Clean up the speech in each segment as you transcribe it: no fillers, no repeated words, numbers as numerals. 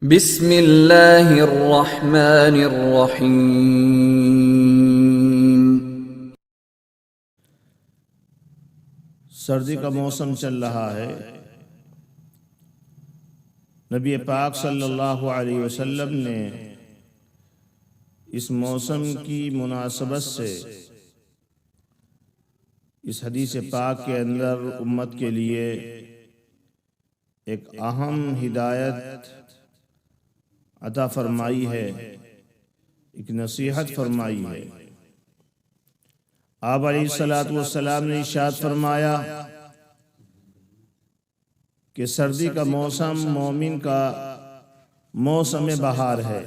بسم اللہ الرحمن الرحیم۔ سردی کا موسم چل رہا ہے۔ نبی پاک صلی اللہ علیہ وسلم نے اس موسم کی مناسبت سے اس حدیث پاک کے اندر امت کے لیے ایک اہم ہدایت عطا فرمائی ہے، ایک نصیحت فرمائی ہے۔ آپ علیہ السلام نے ارشاد فرمایا کہ سردی کا موسم مومن کا موسم بہار ہے،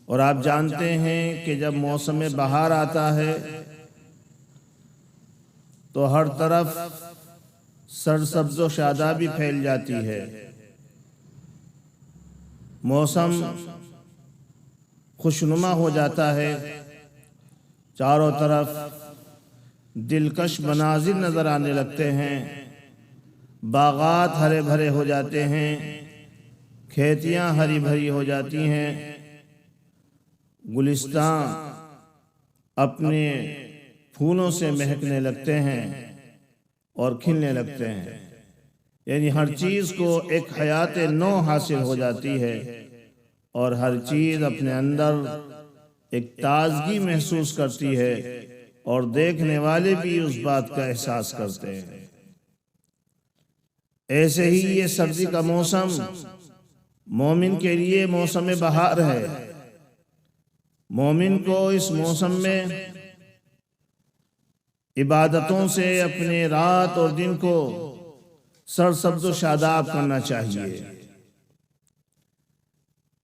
اور آپ جانتے ہیں کہ جب موسم بہار آتا ہے تو ہر طرف سرسبز و شادابی پھیل جاتی ہے، موسم خوشنما ہو جاتا ہے، چاروں طرف دلکش مناظر نظر آنے لگتے ہیں، باغات ہرے بھرے ہو جاتے ہیں، کھیتیاں ہری بھری ہو جاتی ہیں، گلستان اپنے پھولوں سے مہکنے لگتے ہیں اور کھلنے لگتے ہیں، یعنی ہر چیز کو ایک حیات نو حاصل ہو جاتی ہے، اور ہر چیز اپنے اندر ایک تازگی محسوس کرتی ہے، اور دیکھنے والے بھی اس بات کا احساس کرتے ہیں۔ ایسے ہی یہ سردی کا موسم مومن کے لیے موسم بہار ہے۔ مومن کو اس موسم میں عبادتوں سے اپنے رات اور دن کو سرسبز و شاداب کرنا چاہیے۔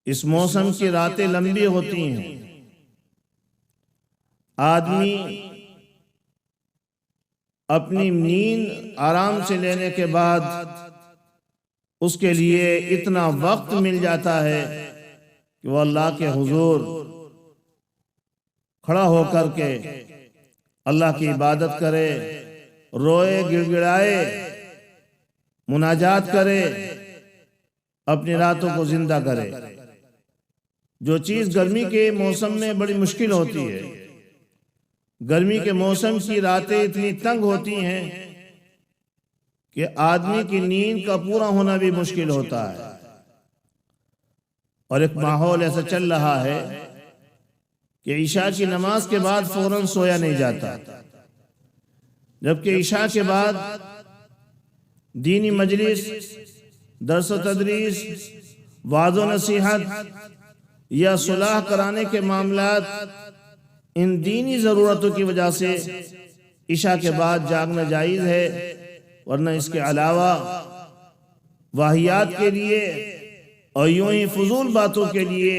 اس موسم کی راتیں لمبی ہوتی ہیں، آدمی اپنی نیند آرام سے لینے کے بعد اس کے لیے اتنا وقت مل جاتا ہے کہ وہ اللہ کے حضور کھڑا ہو کر کے اللہ کی عبادت کرے، روئے گڑ گڑائے، مناجات کرے، اپنی راتوں کو زندہ کرے۔ جو چیز گرمی کے موسم میں بڑی مشکل ہوتی ہے، گرمی کے موسم کی راتیں اتنی تنگ ہوتی ہیں کہ آدمی کی نیند کا پورا ہونا بھی مشکل ہوتا ہے، اور ایک ماحول ایسا چل رہا ہے کہ عشاء کی نماز کے بعد فوراً سویا نہیں جاتا، جبکہ عشاء کے بعد دینی مجلس، درس و تدریس، وعظ و نصیحت یا صلاح کرانے کے معاملات، ان دینی ضرورتوں کی وجہ سے عشاء کے بعد جاگنا جائز ہے، ورنہ اس کے علاوہ واہیات کے لیے اور یوں ہی فضول باتوں کے لیے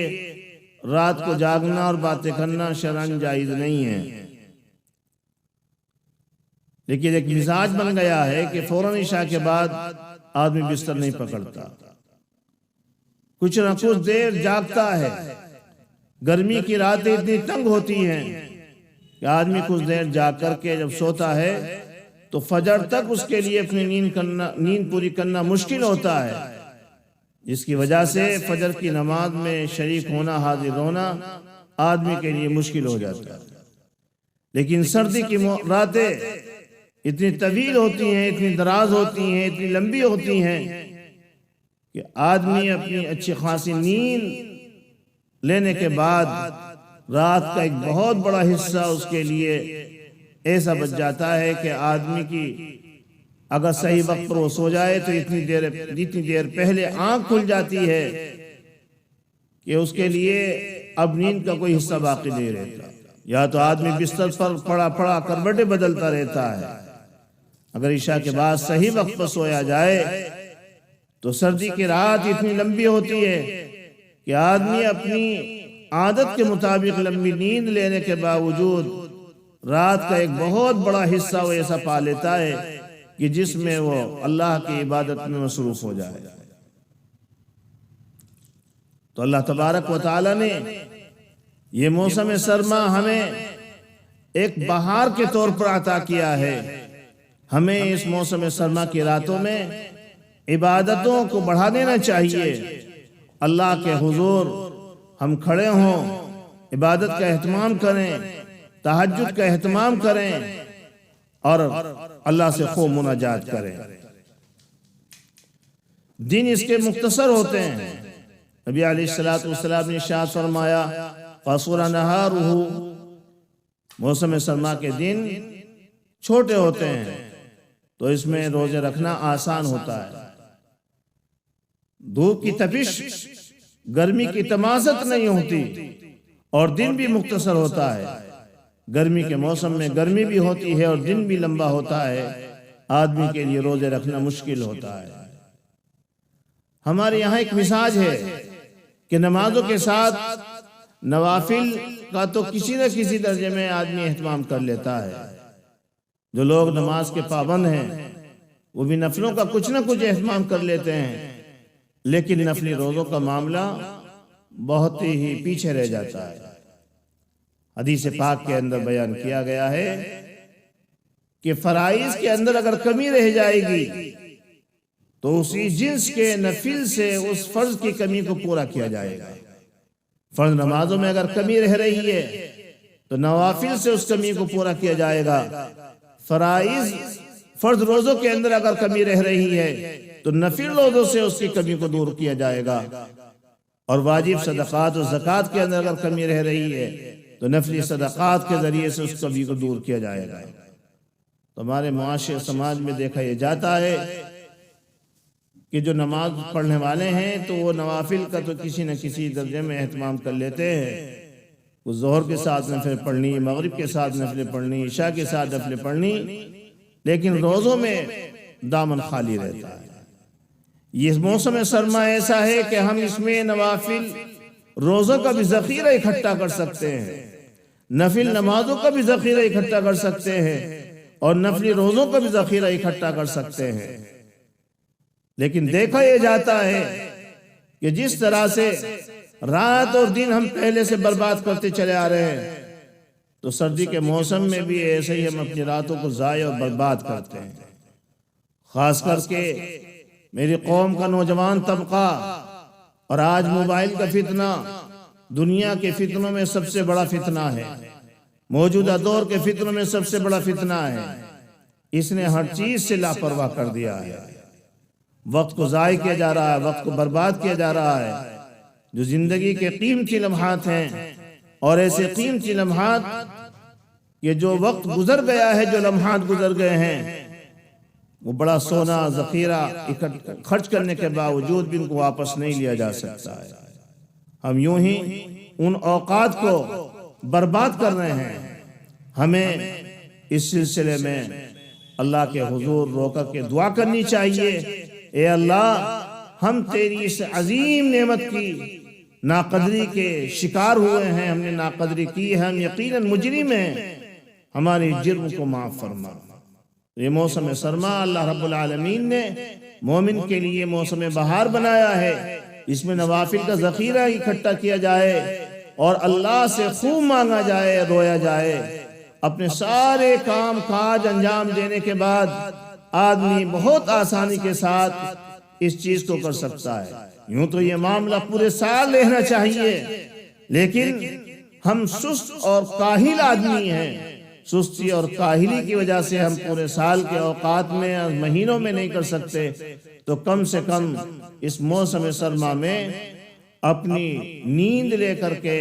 رات کو جاگنا اور باتیں کرنا شرعاً جائز نہیں ہے۔ لیکن ایک مزاج بن گیا ہے کہ فوراً عشاء کے بعد آدمی بستر نہیں پکڑتا، کچھ نہ کچھ دیر جاگتا ہے۔ گرمی کی راتیں اتنی تنگ ہوتی ہیں کہ آدمی کچھ دیر جاگ کر کے جب سوتا ہے تو فجر تک اس کے لیے اپنی نیند پوری کرنا مشکل ہوتا ہے، جس کی وجہ سے فجر کی نماز میں شریک ہونا، حاضر ہونا آدمی کے لیے مشکل ہو جاتا ہے۔ لیکن سردی کی راتیں اتنی طویل ہوتی ہیں، اتنی دراز ہوتی ہیں، اتنی لمبی ہوتی ہیں کہ آدمی اپنی اچھی خاصی نیند لینے کے بعد رات کا ایک بہت بڑا حصہ اس کے لیے ایسا بچ جاتا ہے کہ آدمی کی اگر صحیح وقت پر وہ سو جائے تو جتنی دیر پہلے آنکھ کھل جاتی ہے کہ اس کے لیے اب نیند کا کوئی حصہ باقی نہیں رہتا، یا تو آدمی بستر پر پڑا پڑا کروٹیں بدلتا رہتا ہے۔ اگر عشاء کے بعد صحیح وقت پر سویا جائے تو سردی کی رات اتنی لمبی ہوتی ہے کہ آدمی اپنی عادت کے مطابق لمبی نیند لینے کے باوجود رات کا ایک بہت بڑا حصہ وہ ایسا پا لیتا ہے کہ جس میں وہ اللہ کی عبادت میں مصروف ہو جائے۔ تو اللہ تبارک و تعالی نے یہ موسم سرما ہمیں ایک بہار کے طور پر عطا کیا ہے۔ ہمیں اس موسم سرما کی راتوں میں عبادتوں کو بڑھا دینا چاہیے، اللہ کے حضور ہم کھڑے ہوں، عبادت کا اہتمام کریں، تہجد کا اہتمام کریں اور اللہ سے خوب مناجات کریں۔ دن اس کے مختصر ہوتے ہیں۔ نبی علیہ السلام نے ارشاد فرمایا قصر نہارہ، موسم سرما کے دن چھوٹے ہوتے ہیں تو اس میں روزے رکھنا آسان ہوتا ہے، دھوپ کی تپش، گرمی کی تمازت نہیں ہوتی اور دن بھی مختصر ہوتا ہے۔ گرمی کے موسم میں گرمی بھی ہوتی ہے اور دن بھی لمبا ہوتا ہے، آدمی کے لیے روزے رکھنا مشکل ہوتا ہے۔ ہمارے یہاں ایک مزاج ہے کہ نمازوں کے ساتھ نوافل کا تو کسی نہ کسی درجے میں آدمی اہتمام کر لیتا ہے۔ جو لوگ نماز کے پابند ہیں وہ بھی نفلوں کا کچھ نہ کچھ اہتمام کر لیتے ہیں، لیکن نفلی روزوں کا معاملہ بہت ہی پیچھے رہ جاتا ہے۔ حدیث پاک کے اندر بیان کیا گیا ہے کہ فرائض کے اندر اگر کمی رہ جائے گی تو اسی جنس کے نفل سے اس فرض کی کمی کو پورا کیا جائے گا۔ فرض نمازوں میں اگر کمی رہ رہی ہے تو نوافل سے اس کمی کو پورا کیا جائے گا۔ فرائض فرض روزوں کے اندر اگر کمی رہ رہی ہے تو نفل روزوں سے اس کی کمی کو دور کیا جائے گا، اور واجب صدقات و زکوٰۃ کے اندر اگر کمی رہ رہی ہے تو نفلی صدقات کے ذریعے سے اس کمی کو دور کیا جائے گا۔ تو ہمارے معاشرے سماج میں دیکھا یہ جاتا ہے کہ جو نماز پڑھنے والے ہیں تو وہ نوافل کا تو کسی نہ کسی درجے میں اہتمام کر لیتے ہیں، وہ ظہر کے ساتھ نفلیں پڑھنی، مغرب کے ساتھ نفلیں پڑھنی، عشاء کے ساتھ نفلیں پڑھنی، لیکن روزوں میں دامن خالی رہتا ہے۔ یہ موسم سرما ایسا ہے کہ ہم اس میں نوافل روزوں کا بھی ذخیرہ اکٹھا کر سکتے ہیں، نفل نمازوں کا بھی ذخیرہ اکٹھا کر سکتے ہیں اور نفلی روزوں کا بھی ذخیرہ اکٹھا کر سکتے ہیں۔ لیکن دیکھا یہ جاتا ہے کہ جس طرح سے رات اور دن ہم پہلے سے برباد کرتے چلے آ رہے ہیں تو سردی کے موسم میں بھی ایسے ہی ہم اپنی راتوں کو ضائع اور برباد کرتے ہیں۔ خاص کر کے میری قوم کا نوجوان طبقہ، اور آج موبائل کا فتنہ دنیا کے فتنوں میں سب سے بڑا فتنہ ہے، موجودہ دور کے فتنوں میں سب سے بڑا فتنہ ہے۔ اس نے ہر چیز سے لاپرواہ کر دیا ہے، وقت کو ضائع کیا جا رہا ہے، وقت کو برباد کیا جا رہا ہے۔ جو زندگی کے قیمتی لمحات ہیں اور ایسے قیمتی لمحات کہ جو وقت گزر گیا ہے، جو لمحات گزر گئے ہیں، وہ بڑا سونا ذخیرہ خرچ کرنے کے باوجود بھی ان کو واپس نہیں لیا جا سکتا ہے۔ ہم یوں ہی ان اوقات کو برباد کر رہے ہیں۔ ہمیں اس سلسلے میں اللہ کے حضور رو کر کے دعا کرنی چاہیے، اے اللہ ہم تیری اس عظیم نعمت کی ناقدری کے شکار ہوئے ہیں، ہم نے ناقدری کی ہے، ہم یقیناً مجرم ہیں، ہماری جرم کو معاف فرما۔ یہ موسم سرما اللہ رب العالمین نے مومن کے لیے موسم بہار بنایا ہے، اس میں نوافل کا ذخیرہ اکٹھا کیا جائے اور اللہ سے خوب مانگا جائے، رویا جائے۔ اپنے سارے کام کاج انجام دینے کے بعد آدمی بہت آسانی کے ساتھ اس چیز کو کر سکتا ہے۔ یوں تو یہ معاملہ پورے سال رہنا چاہیے، لیکن ہم سست اور کاہل آدمی ہیں، سستی اور کاہلی کی وجہ سے ہم پورے سال کے اوقات میں اور مہینوں میں نہیں کر سکتے، تو کم سے کم اس موسم سرما میں اپنی نیند لے کر کے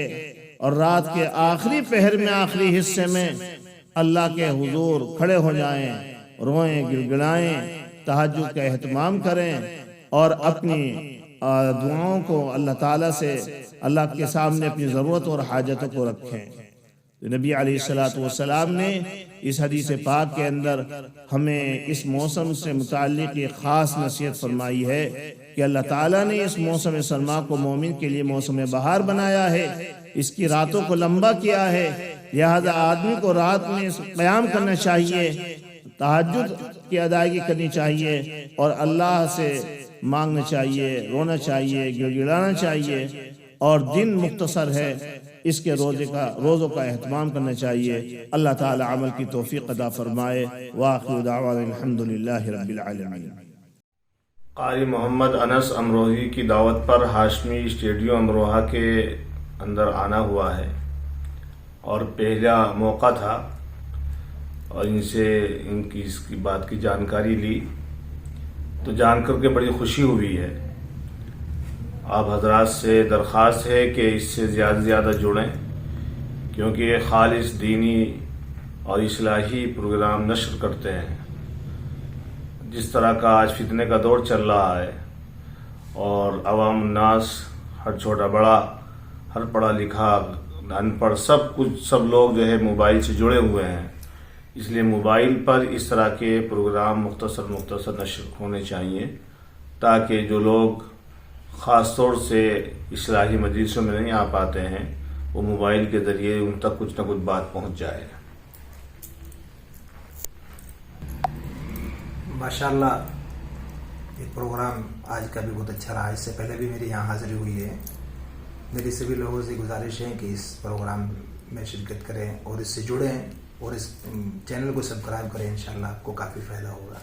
اور رات کے آخری پہر میں آخری حصے میں اللہ کے حضور کھڑے ہو جائیں، روئیں، گڑگڑائیں، تہجد کا اہتمام کریں اور اپنی دعاؤں کو اللہ تعالیٰ سے اللہ کے سامنے اپنی ضرورت اور حاجتوں کو رکھیں۔ نبی علیہ السلام نے اس حدیث پاک کے اندر ہمیں اس موسم سے متعلق ایک خاص نصیحت فرمائی ہے کہ اللہ تعالیٰ نے اس موسم سرما کو مومن کے لیے موسم بہار بنایا ہے، اس کی راتوں کو لمبا کیا ہے، لہذا آدمی کو رات میں قیام کرنا چاہیے، تہجد کی ادائیگی کرنی چاہیے اور اللہ سے مانگنا چاہیے، رونا چاہیے، گڑگڑانا چاہیے، اور دن مختصر ہے، اس کے روزوں کا اہتمام کرنا چاہیے۔ اللہ تعالی عمل کی توفیق عطا فرمائے۔ وآخر دعوانا الحمدللہ رب العالمین۔ قاری محمد انس امروہی کی دعوت پر ہاشمی اسٹیڈیو امروہہ کے اندر آنا ہوا ہے اور پہلا موقع تھا اور ان سے اس کی بات کی جانکاری لی تو جان کر کے بڑی خوشی ہوئی ہے۔ آپ حضرات سے درخواست ہے کہ اس سے زیادہ سے زیادہ جڑیں، کیونکہ یہ خالص دینی اور اصلاحی پروگرام نشر کرتے ہیں۔ جس طرح کا آج فتنے کا دور چل رہا ہے اور عوام الناس، ہر چھوٹا بڑا، ہر پڑھا لکھا، ان پڑھ، سب لوگ جو ہے موبائل سے جڑے ہوئے ہیں، اس لیے موبائل پر اس طرح کے پروگرام مختصر نشر ہونے چاہیے تاکہ جو لوگ خاص طور سے اصلاحی مجلسوں میں نہیں آ پاتے ہیں وہ موبائل کے ذریعے ان تک کچھ نہ کچھ بات پہنچ جائے۔ ماشاءاللہ یہ پروگرام آج کا بھی بہت اچھا رہا۔ اس سے پہلے بھی میری یہاں حاضری ہوئی ہے۔ میری سبھی لوگوں سے گزارش ہے کہ اس پروگرام میں شرکت کریں اور اس سے جڑیں اور اس چینل کو سبسکرائب کریں، انشاءاللہ آپ کو کافی فائدہ ہوگا۔